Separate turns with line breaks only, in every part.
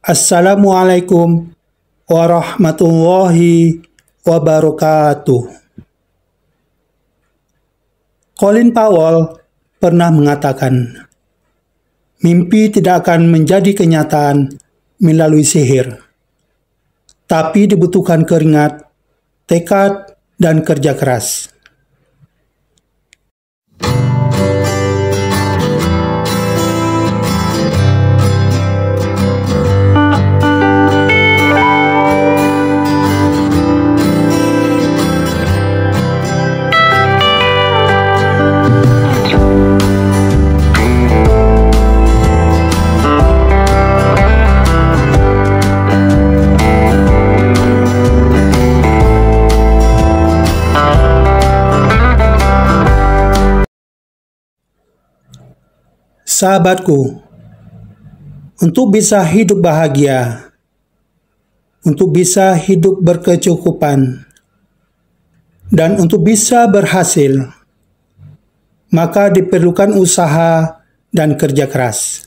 Assalamualaikum warahmatullahi wabarakatuh. Colin Powell pernah mengatakan, mimpi tidak akan menjadi kenyataan melalui sihir, tapi dibutuhkan keringat, tekad, dan kerja keras. Sahabatku, untuk bisa hidup bahagia, untuk bisa hidup berkecukupan, dan untuk bisa berhasil, maka diperlukan usaha dan kerja keras.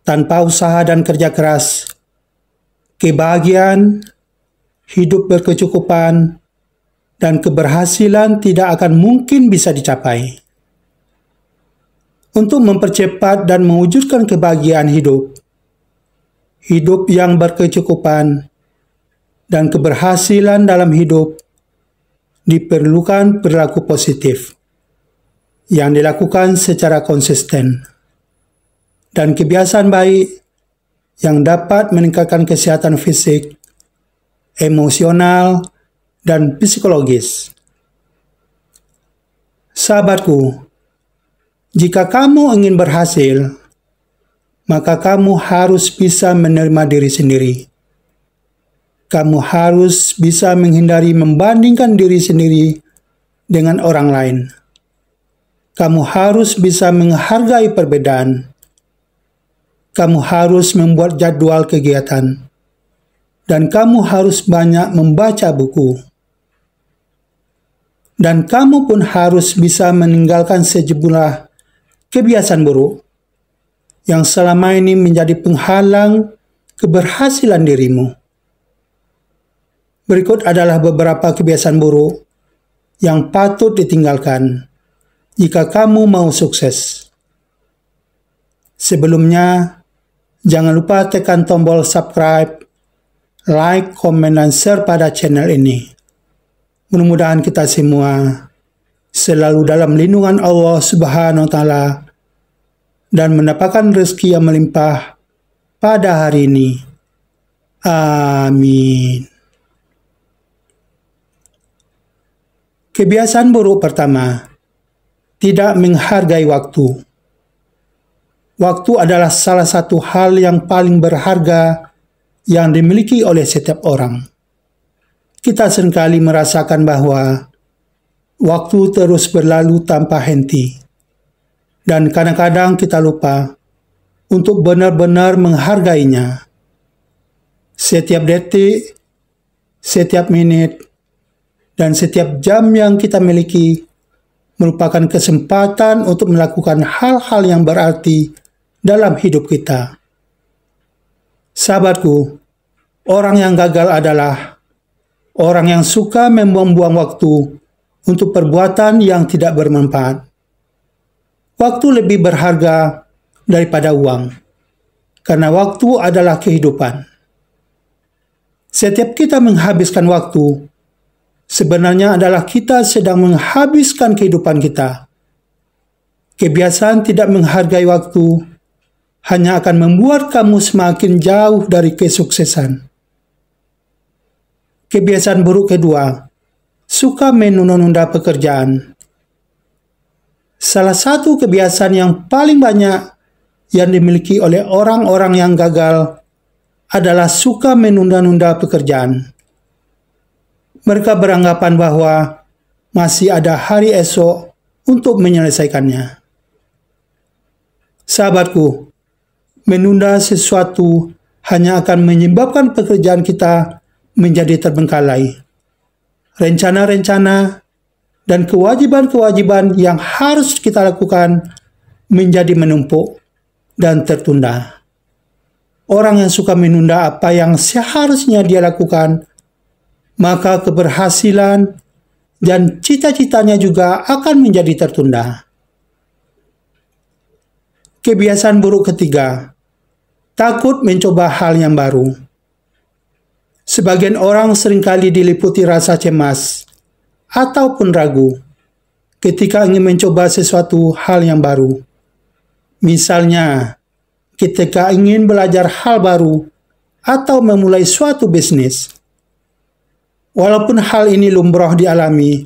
Tanpa usaha dan kerja keras, kebahagiaan, hidup berkecukupan, dan keberhasilan tidak akan mungkin bisa dicapai. Untuk mempercepat dan mewujudkan kebahagiaan hidup yang berkecukupan, dan keberhasilan dalam hidup, diperlukan perilaku positif yang dilakukan secara konsisten, dan kebiasaan baik yang dapat meningkatkan kesehatan fisik, emosional, dan psikologis. Sahabatku, jika kamu ingin berhasil, maka kamu harus bisa menerima diri sendiri. Kamu harus bisa menghindari membandingkan diri sendiri dengan orang lain. Kamu harus bisa menghargai perbedaan. Kamu harus membuat jadwal kegiatan. Dan kamu harus banyak membaca buku. Dan kamu pun harus bisa meninggalkan sejumlah kebiasaan buruk yang selama ini menjadi penghalang keberhasilan dirimu. Berikut adalah beberapa kebiasaan buruk yang patut ditinggalkan jika kamu mau sukses. Sebelumnya, jangan lupa tekan tombol subscribe, like, komen, dan share pada channel ini. Mudah-mudahan kita semua selalu dalam lindungan Allah Subhanahu wa Ta'ala dan mendapatkan rezeki yang melimpah pada hari ini. Amin. Kebiasaan buruk pertama, tidak menghargai waktu. Waktu adalah salah satu hal yang paling berharga yang dimiliki oleh setiap orang. Kita seringkali merasakan bahwa waktu terus berlalu tanpa henti. Dan kadang-kadang kita lupa untuk benar-benar menghargainya. Setiap detik, setiap menit, dan setiap jam yang kita miliki merupakan kesempatan untuk melakukan hal-hal yang berarti dalam hidup kita. Sahabatku, orang yang gagal adalah orang yang suka membuang-buang waktu untuk perbuatan yang tidak bermanfaat. Waktu lebih berharga daripada uang, karena waktu adalah kehidupan. Setiap kita menghabiskan waktu, sebenarnya adalah kita sedang menghabiskan kehidupan kita. Kebiasaan tidak menghargai waktu hanya akan membuat kamu semakin jauh dari kesuksesan. Kebiasaan buruk kedua, suka menunda-nunda pekerjaan. Salah satu kebiasaan yang paling banyak yang dimiliki oleh orang-orang yang gagal adalah suka menunda-nunda pekerjaan. Mereka beranggapan bahwa masih ada hari esok untuk menyelesaikannya. Sahabatku, menunda sesuatu hanya akan menyebabkan pekerjaan kita menjadi terbengkalai. Rencana-rencana dan kewajiban-kewajiban yang harus kita lakukan menjadi menumpuk dan tertunda. orang yang suka menunda apa yang seharusnya dia lakukan, maka keberhasilan dan cita-citanya juga akan menjadi tertunda. Kebiasaan buruk ketiga, takut mencoba hal yang baru. Sebagian orang seringkali diliputi rasa cemas ataupun ragu ketika ingin mencoba sesuatu hal yang baru. Misalnya, ketika ingin belajar hal baru atau memulai suatu bisnis. Walaupun hal ini lumrah dialami,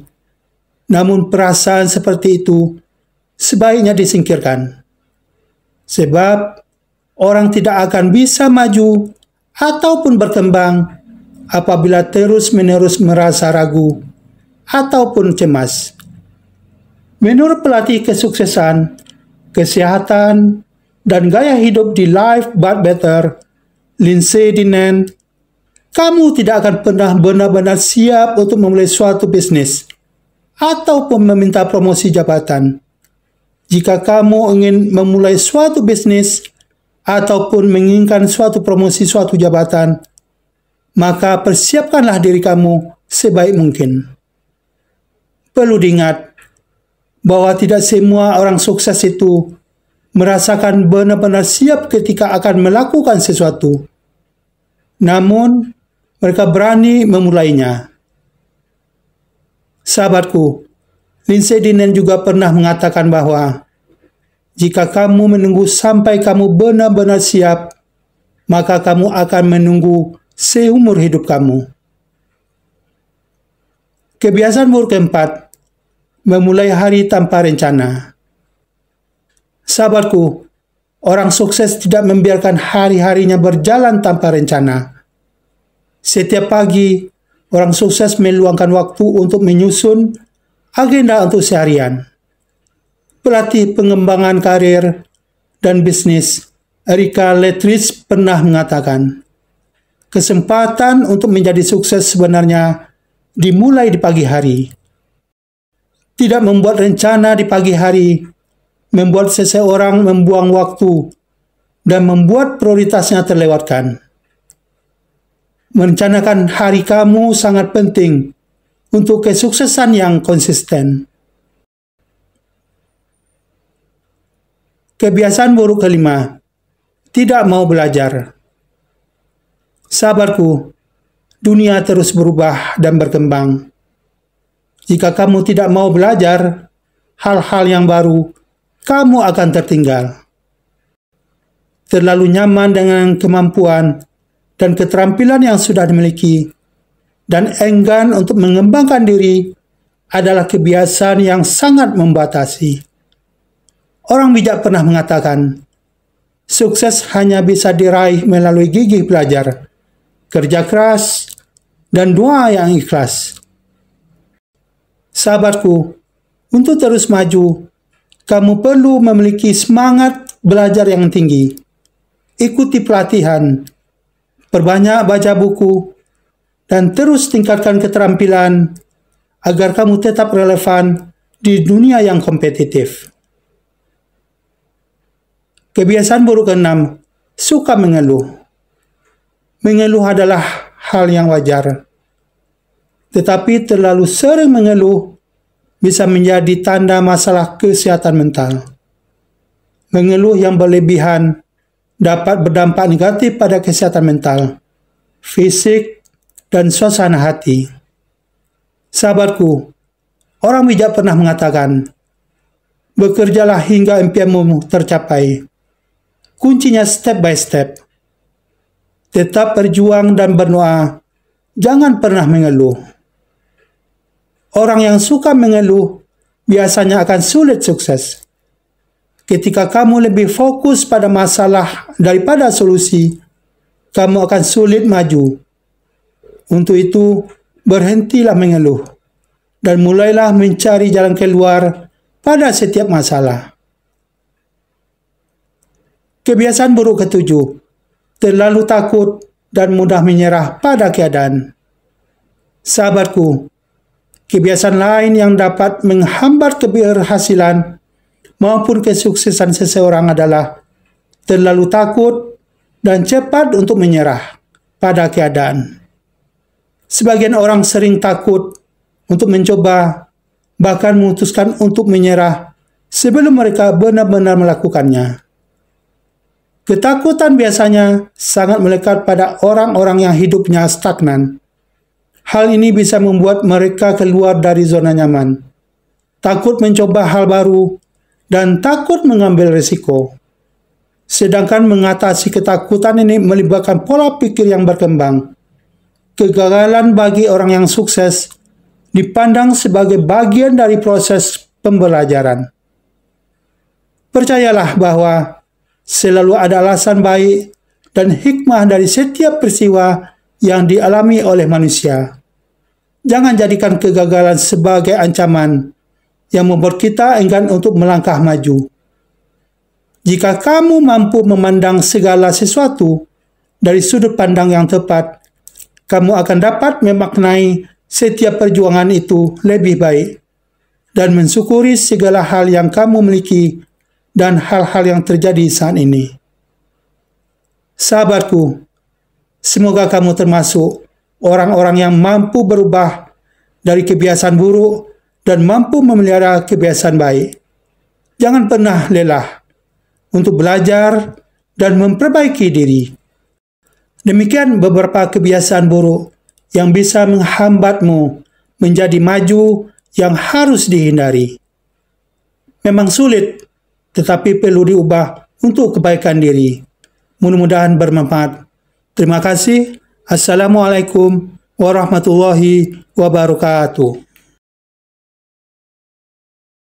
namun perasaan seperti itu sebaiknya disingkirkan. Sebab orang tidak akan bisa maju ataupun berkembang apabila terus-menerus merasa ragu ataupun cemas. Menurut pelatih kesuksesan, kesehatan, dan gaya hidup di Life But Better, Lindsay Dinan, kamu tidak akan pernah benar-benar siap untuk memulai suatu bisnis ataupun meminta promosi jabatan. Jika kamu ingin memulai suatu bisnis ataupun menginginkan suatu promosi suatu jabatan, maka persiapkanlah diri kamu sebaik mungkin. Perlu diingat bahwa tidak semua orang sukses itu merasakan benar-benar siap ketika akan melakukan sesuatu. Namun, mereka berani memulainya. Sahabatku, Lindsay Dinan juga pernah mengatakan bahwa jika kamu menunggu sampai kamu benar-benar siap, maka kamu akan menunggu seumur hidup kamu. Kebiasaan buruk keempat, memulai hari tanpa rencana. Sahabatku, orang sukses tidak membiarkan hari-harinya berjalan tanpa rencana. Setiap pagi, orang sukses meluangkan waktu untuk menyusun agenda untuk seharian. Pelatih pengembangan karir dan bisnis, Erika Letridge pernah mengatakan, kesempatan untuk menjadi sukses sebenarnya dimulai di pagi hari. Tidak membuat rencana di pagi hari membuat seseorang membuang waktu dan membuat prioritasnya terlewatkan. Merencanakan hari kamu sangat penting untuk kesuksesan yang konsisten. Kebiasaan buruk kelima, tidak mau belajar. Sahabatku, dunia terus berubah dan berkembang. Jika kamu tidak mau belajar hal-hal yang baru, kamu akan tertinggal. Terlalu nyaman dengan kemampuan dan keterampilan yang sudah dimiliki, dan enggan untuk mengembangkan diri adalah kebiasaan yang sangat membatasi. Orang bijak pernah mengatakan, sukses hanya bisa diraih melalui gigih belajar, kerja keras, dan doa yang ikhlas. Sahabatku, untuk terus maju, kamu perlu memiliki semangat belajar yang tinggi. Ikuti pelatihan, perbanyak baca buku, dan terus tingkatkan keterampilan agar kamu tetap relevan di dunia yang kompetitif. Kebiasaan buruk keenam, suka mengeluh. Mengeluh adalah hal yang wajar. Tetapi terlalu sering mengeluh bisa menjadi tanda masalah kesehatan mental. Mengeluh yang berlebihan dapat berdampak negatif pada kesehatan mental, fisik, dan suasana hati. Sahabatku, orang bijak pernah mengatakan, bekerjalah hingga impianmu tercapai. Kuncinya step by step. Tetap berjuang dan berdoa, jangan pernah mengeluh. Orang yang suka mengeluh biasanya akan sulit sukses. Ketika kamu lebih fokus pada masalah daripada solusi, kamu akan sulit maju. Untuk itu, berhentilah mengeluh dan mulailah mencari jalan keluar pada setiap masalah. Kebiasaan buruk ketujuh, terlalu takut dan mudah menyerah pada keadaan. Sahabatku, kebiasaan lain yang dapat menghambat keberhasilan maupun kesuksesan seseorang adalah terlalu takut dan cepat untuk menyerah pada keadaan. Sebagian orang sering takut untuk mencoba, bahkan memutuskan untuk menyerah sebelum mereka benar-benar melakukannya. Ketakutan biasanya sangat melekat pada orang-orang yang hidupnya stagnan. Hal ini bisa membuat mereka keluar dari zona nyaman, takut mencoba hal baru, dan takut mengambil risiko. Sedangkan mengatasi ketakutan ini melibatkan pola pikir yang berkembang. Kegagalan bagi orang yang sukses dipandang sebagai bagian dari proses pembelajaran. Percayalah bahwa selalu ada alasan baik dan hikmah dari setiap peristiwa yang dialami oleh manusia. Jangan jadikan kegagalan sebagai ancaman yang membuat kita enggan untuk melangkah maju. Jika kamu mampu memandang segala sesuatu dari sudut pandang yang tepat, kamu akan dapat memaknai setiap perjuangan itu lebih baik dan mensyukuri segala hal yang kamu miliki dan hal-hal yang terjadi saat ini. Sahabatku, semoga kamu termasuk orang-orang yang mampu berubah dari kebiasaan buruk dan mampu memelihara kebiasaan baik. Jangan pernah lelah untuk belajar dan memperbaiki diri. Demikian beberapa kebiasaan buruk yang bisa menghambatmu menjadi maju yang harus dihindari. Memang sulit, tetapi perlu diubah untuk kebaikan diri. Mudah-mudahan bermanfaat. Terima kasih. Assalamualaikum warahmatullahi wabarakatuh.